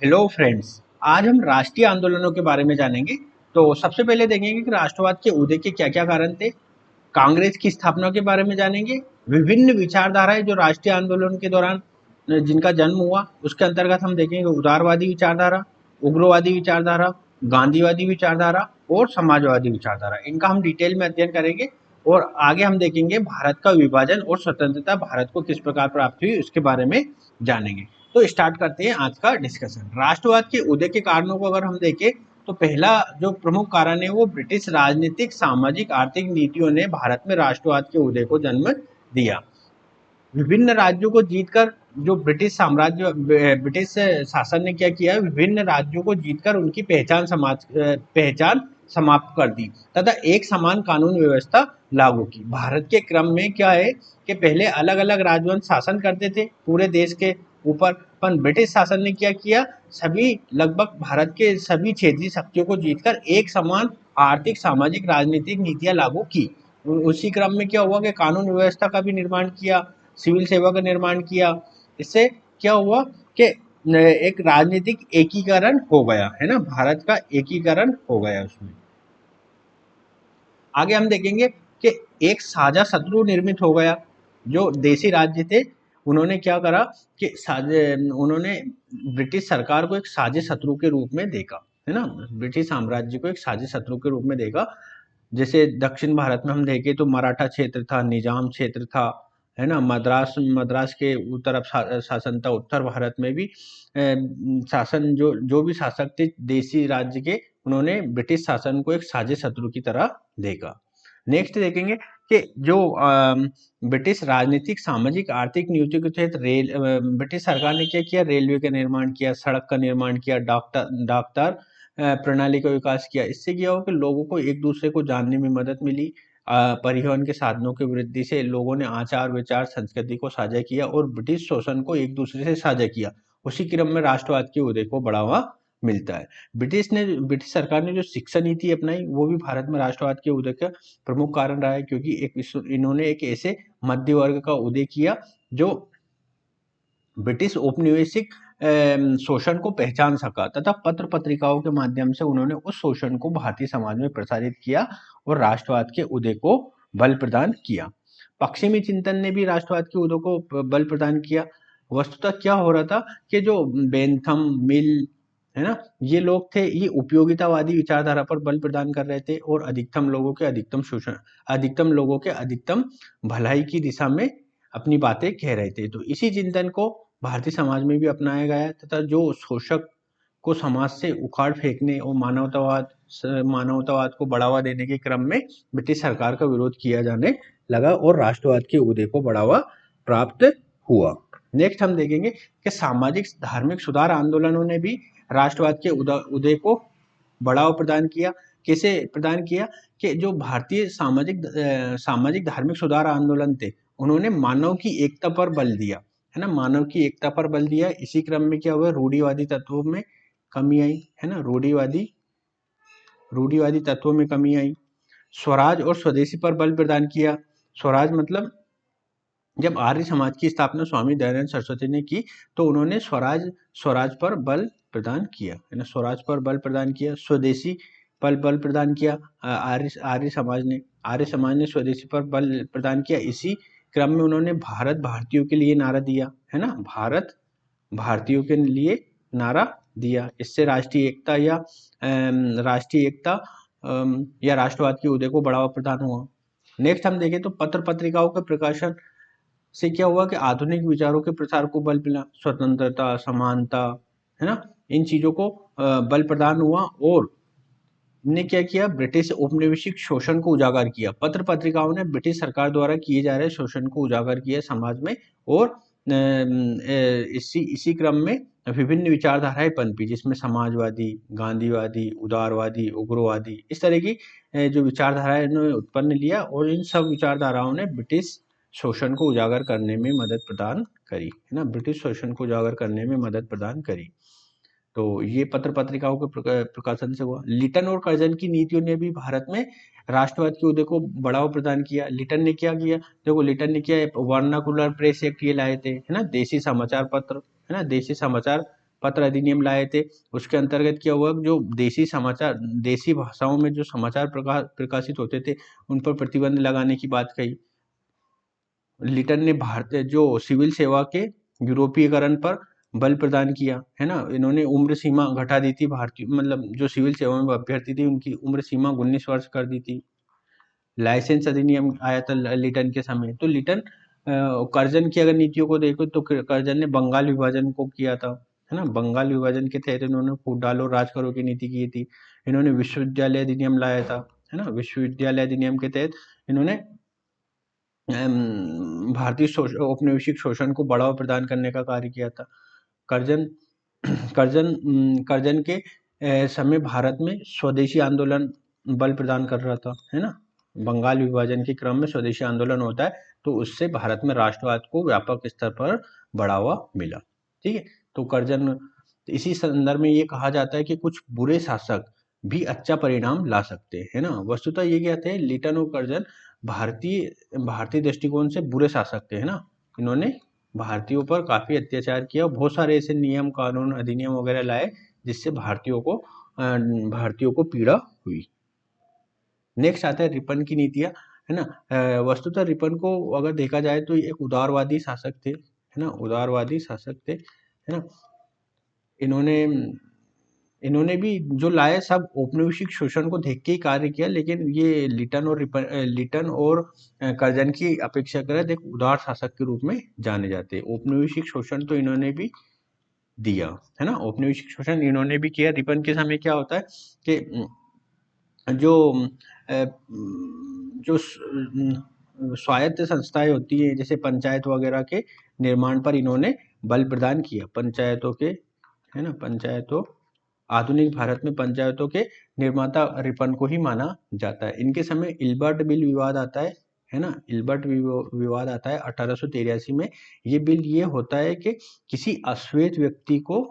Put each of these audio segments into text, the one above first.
Hello friends. आज हम राष्ट्रीय आंदोलनों के बारे में जानेंगे। तो सबसे पहले देखेंगे कि राष्ट्रवाद के उदय के क्या क्या कारण थे। कांग्रेस की स्थापना के बारे में जानेंगे। विभिन्न विचारधाराएं जो राष्ट्रीय आंदोलन के दौरान जिनका जन्म हुआ, उसके अंतर्गत हम देखेंगे उदारवादी विचारधारा, उग्रवादी विचारधारा, गांधीवादी विचारधारा और समाजवादी विचारधारा। इनका हम डिटेल में अध्ययन करेंगे। और आगे हम देखेंगे भारत का विभाजन और स्वतंत्रता भारत को किस प्रकार प्राप्त हुई, उसके बारे में जानेंगे। तो स्टार्ट करते हैं आज का डिस्कशन। राष्ट्रवाद के उदय के कारणों को अगर हम देखें तो पहला जो प्रमुख कारण है वो ब्रिटिश राजनीतिक, सामाजिक, आर्थिक नीतियों ने भारत में राष्ट्रवाद के उदय को जन्म दिया। विभिन्न राज्यों को जीतकर जो ब्रिटिश शासन ने क्या किया, विभिन्न राज्यों को जीतकर उनकी पहचान समाप्त कर दी तथा एक समान कानून व्यवस्था लागू की। भारत के क्रम में क्या है कि पहले अलग अलग राजवंश शासन करते थे पूरे देश के ऊपर, पर ब्रिटिश शासन ने क्या किया, सभी लगभग भारत के सभी क्षेत्रीय शक्तियों को जीतकर एक समान आर्थिक, सामाजिक, राजनीतिक नीतियां लागू की। उसी क्रम में क्या हुआ कि कानून व्यवस्था का भी निर्माण किया, सिविल सेवा का निर्माण किया। इससे क्या हुआ कि एक राजनीतिक एकीकरण हो गया, है ना, भारत का एकीकरण हो गया उसमें। आगे हम देखेंगे कि एक साझा शत्रु निर्मित हो गया। जो देशी राज्य थे उन्होंने क्या करा कि उन्होंने ब्रिटिश सरकार को एक साझे शत्रु के रूप में देखा, है ना, ब्रिटिश साम्राज्य को एक साझे शत्रु के रूप में देखा। जैसे दक्षिण भारत में हम देखें तो मराठा क्षेत्र था, निजाम क्षेत्र था, है ना, मद्रास मद्रास के तरफ शासन था। उत्तर भारत में भी शासन, जो जो भी शासक थे देशी राज्य के, उन्होंने ब्रिटिश शासन को एक साझे शत्रु की तरह देखा। नेक्स्ट देखेंगे कि जो ब्रिटिश राजनीतिक, सामाजिक, आर्थिक नीतियों के तहत ब्रिटिश सरकार ने क्या किया, रेलवे का निर्माण किया, सड़क का निर्माण किया, डाकतार प्रणाली का विकास किया। इससे क्या हो कि लोगों को एक दूसरे को जानने में मदद मिली। परिवहन के साधनों की वृद्धि से लोगों ने आचार विचार संस्कृति को साझा किया और ब्रिटिश शोषण को एक दूसरे से साझा किया। उसी क्रम में राष्ट्रवाद के उदय को बढ़ावा मिलता है। ब्रिटिश सरकार ने जो शिक्षा नीति अपनाई वो भी भारत में राष्ट्रवाद के उदय का प्रमुख कारण रहा है, क्योंकि इन्होंने एक ऐसे मध्य वर्ग का उदय किया जो ब्रिटिश औपनिवेशिक शोषण को पहचान सका तथा पत्र पत्रिकाओं के माध्यम से उन्होंने उस शोषण को भारतीय समाज में प्रसारित किया और राष्ट्रवाद के उदय को बल प्रदान किया। पश्चिमी चिंतन ने भी राष्ट्रवाद के उदय को बल प्रदान किया। वस्तुतः क्या हो रहा था कि जो बेंथम, मिल, है ना, ये लोग थे, ये उपयोगितावादी विचारधारा पर बल प्रदान कर रहे थे और अधिकतम लोगों के अधिकतम भलाई की दिशा में अपनी बातें कह रहे थे। तो इसी चिंतन को भारतीय समाज में भी अपनाया गया तथा जो शोषक को समाज से उखाड़ फेंकने और मानवतावाद को बढ़ावा देने के क्रम में ब्रिटिश सरकार का विरोध किया जाने लगा और राष्ट्रवाद के उदय को बढ़ावा प्राप्त हुआ। नेक्स्ट हम देखेंगे कि सामाजिक धार्मिक सुधार आंदोलनों ने भी राष्ट्रवाद के उदय को बढ़ावा प्रदान किया। कैसे प्रदान किया कि जो भारतीय सामाजिक धार्मिक सुधार आंदोलन थे, उन्होंने मानव की एकता पर बल दिया, है ना, मानव की एकता पर बल दिया। इसी क्रम में क्या हुआ, रूढ़िवादी तत्वों में कमी आई, है ना, रूढ़िवादी तत्वों में कमी आई। स्वराज और स्वदेशी पर बल प्रदान किया। स्वराज मतलब जब आर्य समाज की स्थापना स्वामी दयानंद सरस्वती ने की तो उन्होंने स्वराज पर बल प्रदान किया, है ना, स्वराज पर बल प्रदान किया। स्वदेशी पर बल प्रदान किया आर्य समाज ने स्वदेशी पर बल प्रदान किया। इसी क्रम में उन्होंने भारत भारतीयों के लिए नारा दिया, है ना, भारत भारतीयों के लिए नारा दिया। इससे राष्ट्रीय एकता या राष्ट्रवाद के उदय को बढ़ावा प्रदान हुआ। नेक्स्ट हम देखें तो पत्र पत्रिकाओं के प्रकाशन से क्या हुआ कि आधुनिक विचारों के प्रसार को बल मिला। स्वतंत्रता, समानता, है ना, इन चीजों को बल प्रदान हुआ और ने क्या किया, ब्रिटिश औपनिवेशिक शोषण को उजागर किया। पत्र पत्रिकाओं ने ब्रिटिश सरकार द्वारा किए जा रहे शोषण को उजागर किया समाज में और इसी क्रम में विभिन्न विचारधाराएं पनपी, जिसमें समाजवादी, गांधीवादी, उदारवादी, उग्रवादी, इस तरह की जो विचारधाराएं इन्होंने उत्पन्न लिया और इन सब विचारधाराओं ने ब्रिटिश शोषण को उजागर करने में मदद प्रदान करी, है ना, ब्रिटिश शोषण को उजागर करने में मदद प्रदान करी। तो ये पत्र पत्रिकाओं के प्रकाशन से हुआ। लिटन और कर्जन की नीतियों ने भी भारत में राष्ट्रवाद के उदय को बढ़ावा प्रदान किया। लिटन ने क्या किया, देखो लिटन ने क्या वर्नाकुलर प्रेस एक्ट ये लाए थे, है ना, देशी समाचार पत्र, है ना, देशी समाचार पत्र अधिनियम लाए थे। उसके अंतर्गत क्या हुआ, जो देसी भाषाओं में जो समाचार प्रकाशित होते थे उन पर प्रतिबंध लगाने की बात कही। लिटन ने भारतीय जो सिविल सेवा के यूरोपीयकरण पर बल प्रदान किया, है ना। इन्होंने उम्र सीमा घटा दी थी, भारतीय मतलब जो सिविल सेवा में अभ्यर्थी थी उनकी उम्र सीमा 19 वर्ष कर दी थी। लाइसेंस अधिनियम आया था लिटन के समय। तो लिटन कर्जन की अगर नीतियों को देखो तो कर्जन ने बंगाल विभाजन को किया था, है ना। बंगाल विभाजन के तहत इन्होंने फूट डालो राज करो की नीति की थी। इन्होंने विश्वविद्यालय अधिनियम लाया था, है ना। विश्वविद्यालय अधिनियम के तहत इन्होंने भारतीय औपनिवेशिक शोषण को बढ़ावा प्रदान करने का कार्य किया था। कर्जन कर्जन के समय भारत में स्वदेशी आंदोलन बल प्रदान कर रहा था, है ना। बंगाल विभाजन के क्रम में स्वदेशी आंदोलन होता है तो उससे भारत में राष्ट्रवाद को व्यापक स्तर पर बढ़ावा मिला, ठीक है। तो कर्जन, इसी संदर्भ में ये कहा जाता है कि कुछ बुरे शासक भी अच्छा परिणाम ला सकते हैं, है ना। वस्तुतः ये क्या थे, लिटन और कर्जन भारतीय दृष्टिकोण से बुरे शासक थे, है ना। इन्होंने भारतीयों पर काफी अत्याचार किया, बहुत सारे ऐसे नियम कानून अधिनियम वगैरह लाए जिससे भारतीयों को पीड़ा हुई। नेक्स्ट आता है रिपन की नीतियां, है ना। वस्तुतः रिपन को अगर देखा जाए तो एक उदारवादी शासक थे, है ना, उदारवादी शासक थे, है ना। इन्होंने भी जो लाए सब औपनिवेशिक शोषण को देख के ही कार्य किया, लेकिन ये लिटन और कर्जन की अपेक्षा करत एक उदार शासक के रूप में जाने जाते हैं। औपनिवेशिक शोषण तो इन्होंने भी दिया, है ना। औपनिवेशिक शोषण इन्होंने भी किया। रिपन के समय क्या होता है कि जो अ, जो स्वायत्त संस्थाएं होती है जैसे पंचायत वगैरह के निर्माण पर इन्होंने बल प्रदान किया। पंचायतों के, है ना, पंचायतों, आधुनिक भारत में पंचायतों के निर्माता रिपन को ही माना जाता है। इनके समय इल्बर्ट बिल विवाद आता है ना। इल्बर्ट विवाद आता है 1883 में। ये बिल ये होता है कि किसी अश्वेत व्यक्ति को,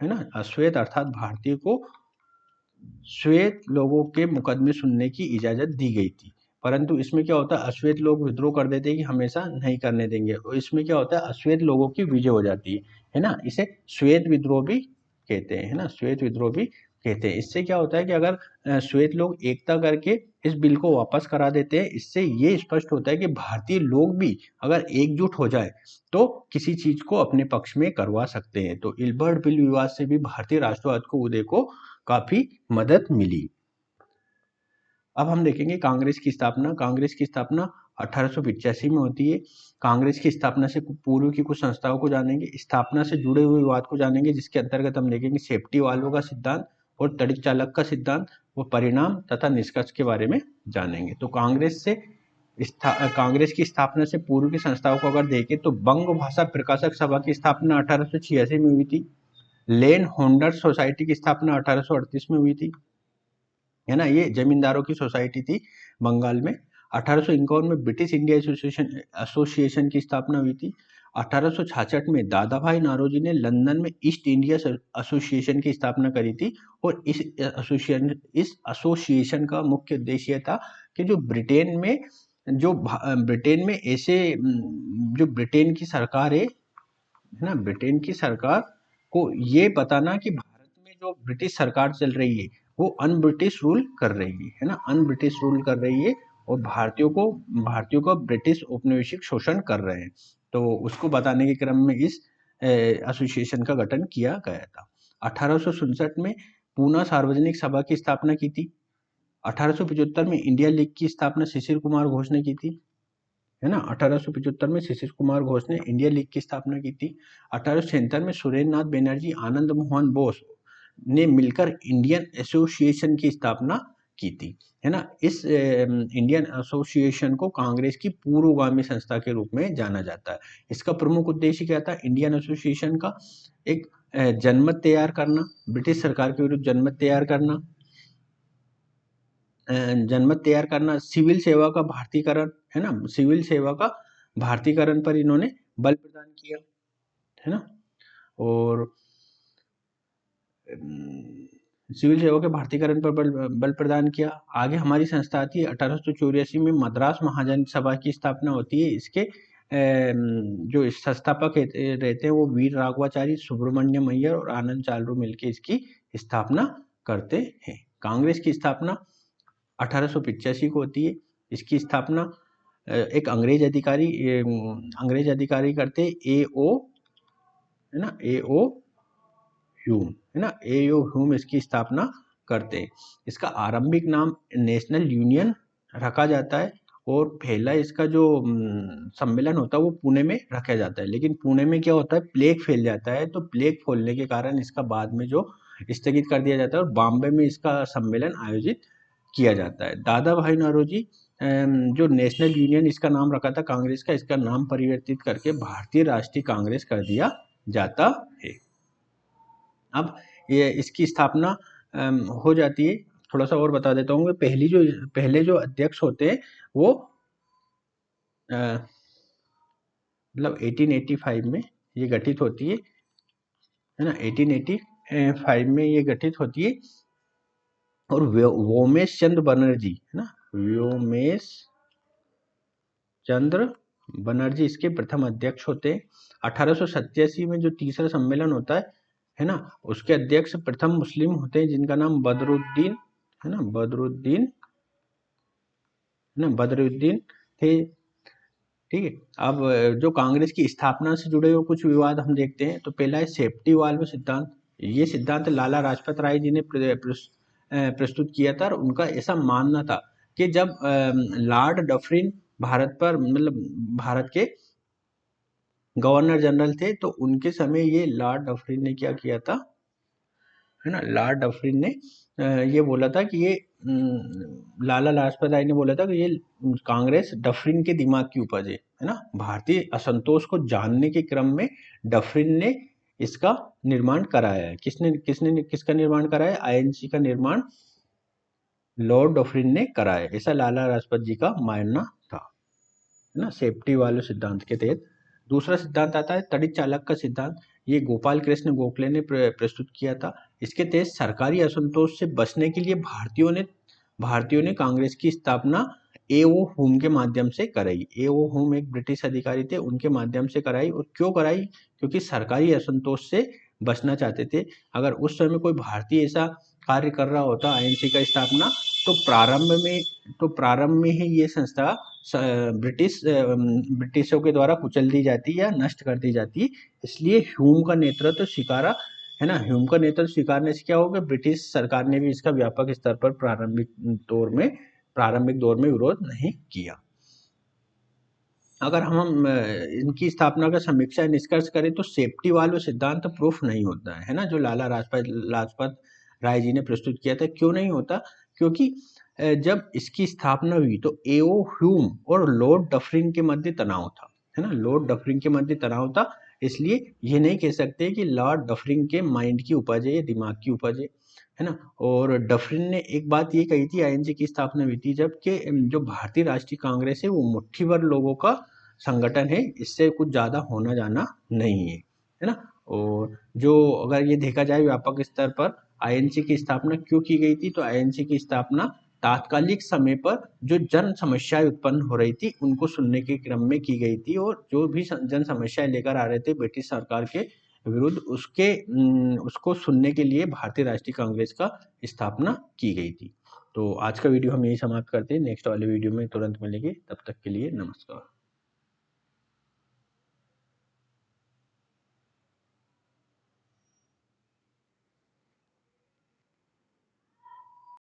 है ना, अश्वेत अर्थात भारतीय को श्वेत लोगों के मुकदमे सुनने की इजाजत दी गई थी। परंतु इसमें क्या होता है, अश्वेत लोग विद्रोह कर देते हैं कि हमेशा नहीं करने देंगे, और इसमें क्या होता है, अश्वेत लोगों की विजय हो जाती है ना। इसे श्वेत विद्रोह भी कहते हैं, है ना, श्वेत विद्रोह भी कहते हैं। इससे क्या होता है कि अगर श्वेत लोग एकता करके इस बिल को वापस करा देते हैं, इससे ये स्पष्ट होता है कि भारतीय लोग भी अगर एकजुट हो जाए तो किसी चीज को अपने पक्ष में करवा सकते हैं। तो इल्बर्ट बिल विवाद से भी भारतीय राष्ट्रवाद को उदय को काफी मदद मिली। अब हम देखेंगे कांग्रेस की स्थापना। कांग्रेस की स्थापना 1885 में होती है। कांग्रेस की स्थापना से पूर्व की कुछ संस्थाओं को जानेंगे, स्थापना से जुड़े हुए विवाद को जानेंगे, जिसके अंतर्गत हम देखेंगे सेफ्टी वाल्व का सिद्धांत और तड़ित चालक का सिद्धांत, वो परिणाम तथा निष्कर्ष के बारे में जानेंगे। तो कांग्रेस की स्थापना से पूर्व की संस्थाओं को अगर देखें तो बंग भाषा प्रकाशक सभा की स्थापना 1886 में हुई थी। लैंड होल्डर्स सोसाइटी की स्थापना 1838 में हुई थी, है ना। ये जमींदारों की सोसाइटी थी बंगाल में। 1851 में ब्रिटिश इंडिया एसोसिएशन की स्थापना हुई थी। 1866 में दादा भाई नारोजी ने लंदन में ईस्ट इंडिया एसोसिएशन की स्थापना करी थी, और इस एसोसिएशन का मुख्य उद्देश्य यह था कि जो ब्रिटेन में ऐसे जो ब्रिटेन की सरकार है ना, ब्रिटेन की सरकार को ये बताना कि भारत में जो ब्रिटिश सरकार चल रही है वो अन ब्रिटिश रूल कर रही है ना, अन ब्रिटिश रूल कर रही है, और भारतीयों को ब्रिटिश औपनिवेशिक शोषण कर रहे हैं। तो उसको बताने के क्रम में इस एसोसिएशन का गठन किया गया था। 1867 में पूना सार्वजनिक सभा की स्थापना की थी। 1875 में इंडिया लीग की स्थापना शिशिर कुमार घोष ने की थी, है ना। 1875 में शिशिर कुमार घोष ने इंडिया लीग की स्थापना की थी। 1876 में सुरेंद्र नाथ बनर्जी, आनंद मोहन बोस ने मिलकर इंडियन एसोसिएशन की स्थापना की थी, है ना। इस इंडियन एसोसिएशन को कांग्रेस की पूर्वगामी संस्था के रूप में जाना जाता है। इसका प्रमुख उद्देश्य क्या था इंडियन एसोसिएशन का? एक जनमत तैयार करना, ब्रिटिश सरकार के विरुद्ध जनमत तैयार करना, सिविल सेवा का भारतीकरण, है ना, सिविल सेवा का भारतीकरण पर इन्होंने बल प्रदान किया, है ना। और सिविल सेवा के भारतीकरण पर बल प्रदान किया। आगे हमारी संस्था आती है 1884 में मद्रास महाजन सभा की स्थापना होती है। इसके जो संस्थापक रहते हैं वो वीर राघवाचारी, सुब्रमण्यम अय्यर और आनंद चालरू मिलकर इसकी स्थापना करते हैं। कांग्रेस की स्थापना 1885 को होती है। इसकी स्थापना एक अंग्रेज अधिकारी करते, ए ओ, है ना, ए ओ ह्यूम, है ना, ए ओ ह्यूम इसकी स्थापना करते हैं। इसका आरंभिक नाम नेशनल यूनियन रखा जाता है और पहला इसका जो सम्मेलन होता है वो पुणे में रखा जाता है, लेकिन पुणे में क्या होता है, प्लेग फैल जाता है, तो प्लेग फैलने के कारण इसका बाद में जो स्थगित कर दिया जाता है और बॉम्बे में इसका सम्मेलन आयोजित किया जाता है। दादा भाई नौरोजी जो नेशनल यूनियन इसका नाम रखा था कांग्रेस का, इसका नाम परिवर्तित करके भारतीय राष्ट्रीय कांग्रेस कर दिया जाता है। अब ये इसकी स्थापना हो जाती है। थोड़ा सा और बता देता हूँ, पहले जो अध्यक्ष होते हैं वो मतलब 1885 में ये गठित होती है ना, 1885 में ये गठित होती है और व्योमेश चंद्र बनर्जी, है ना, व्योमेश चंद्र बनर्जी इसके प्रथम अध्यक्ष होते हैं। 1887 में जो तीसरा सम्मेलन होता है ना, उसके अध्यक्ष प्रथम मुस्लिम होते हैं जिनका नाम बदरुद्दीन, है ना, बदरुद्दीन थे। ठीक है। अब जो कांग्रेस की स्थापना से जुड़े हुए कुछ विवाद हम देखते हैं। तो पहला है सेफ्टी वाल्व सिद्धांत। ये सिद्धांत लाला लाजपत राय जी ने प्रस्तुत किया था और उनका ऐसा मानना था कि जब लॉर्ड डफरिन भारत के गवर्नर जनरल थे तो उनके समय ये लॉर्ड डफरिन ने क्या किया था, है ना, लॉर्ड डफरिन ने ये बोला था कि ये लाला लाजपत राय ने बोला था कि ये कांग्रेस डफरिन के दिमाग की उपज है ना। भारतीय असंतोष को जानने के क्रम में डफरिन ने इसका निर्माण कराया है। किसका निर्माण कराया है? आईएनसी का निर्माण लॉर्ड डफरिन ने कराया, ऐसा लाला लाजपत जी का मानना था, है ना, सेफ्टी वाले सिद्धांत के तहत। दूसरा सिद्धांत आता है तड़ित चालक का सिद्धांत। ये गोपाल कृष्ण गोखले ने प्रस्तुत किया था। इसके तहत सरकारी असंतोष से बचने के लिए भारतीयों ने कांग्रेस की स्थापना ए.ओ. हुम के माध्यम से कराई। ए.ओ. हुम एक ब्रिटिश अधिकारी थे, उनके माध्यम से कराई। और क्यों कराई? क्योंकि सरकारी असंतोष से बचना चाहते थे। अगर उस समय कोई भारतीय ऐसा कार्य कर रहा होता आईएनसी का स्थापना, तो प्रारंभ में ही ये संस्था ब्रिटिशों के द्वारा कुचल दी जाती या नष्ट कर दी जाती। इसलिए ह्यूम का नेतृत्व स्वीकारा, है ना। ह्यूम का नेतृत्व स्वीकारने से क्या होगा, ब्रिटिश सरकार ने भी इसका व्यापक स्तर पर प्रारंभिक दौर में विरोध नहीं किया। अगर हम इनकी स्थापना का समीक्षा निष्कर्ष करें तो सेफ्टी वाल्व सिद्धांत प्रूफ नहीं होता है ना, जो लाला लाजपत राय जी ने प्रस्तुत किया था। क्यों नहीं होता? क्योंकि जब इसकी स्थापना हुई तो ए.ओ. ह्यूम और लॉर्ड डफरिन के मध्य तनाव था, है ना, लॉर्ड डफरिन के मध्य तनाव था। इसलिए ये नहीं कह सकते कि लॉर्ड डफरिन के माइंड की उपज है या दिमाग की उपज है ना। और डफरिन ने एक बात ये कही थी आईएनसी की स्थापना हुई थी जबकि जो भारतीय राष्ट्रीय कांग्रेस है वो मुट्ठी भर लोगों का संगठन है, इससे कुछ ज्यादा होना जाना नहीं है ना। और जो अगर ये देखा जाए व्यापक स्तर पर आईएनसी की स्थापना क्यों की गई थी, तो आईएनसी की स्थापना तात्कालिक समय पर जो जन समस्याएं उत्पन्न हो रही थी उनको सुनने के क्रम में की गई थी। और जो भी जन समस्याएं लेकर आ रहे थे ब्रिटिश सरकार के विरुद्ध, उसको सुनने के लिए भारतीय राष्ट्रीय कांग्रेस का स्थापना की गई थी। तो आज का वीडियो हम यही समाप्त करते हैं। नेक्स्ट वाले वीडियो में तुरंत मिलेंगे, तब तक के लिए नमस्कार।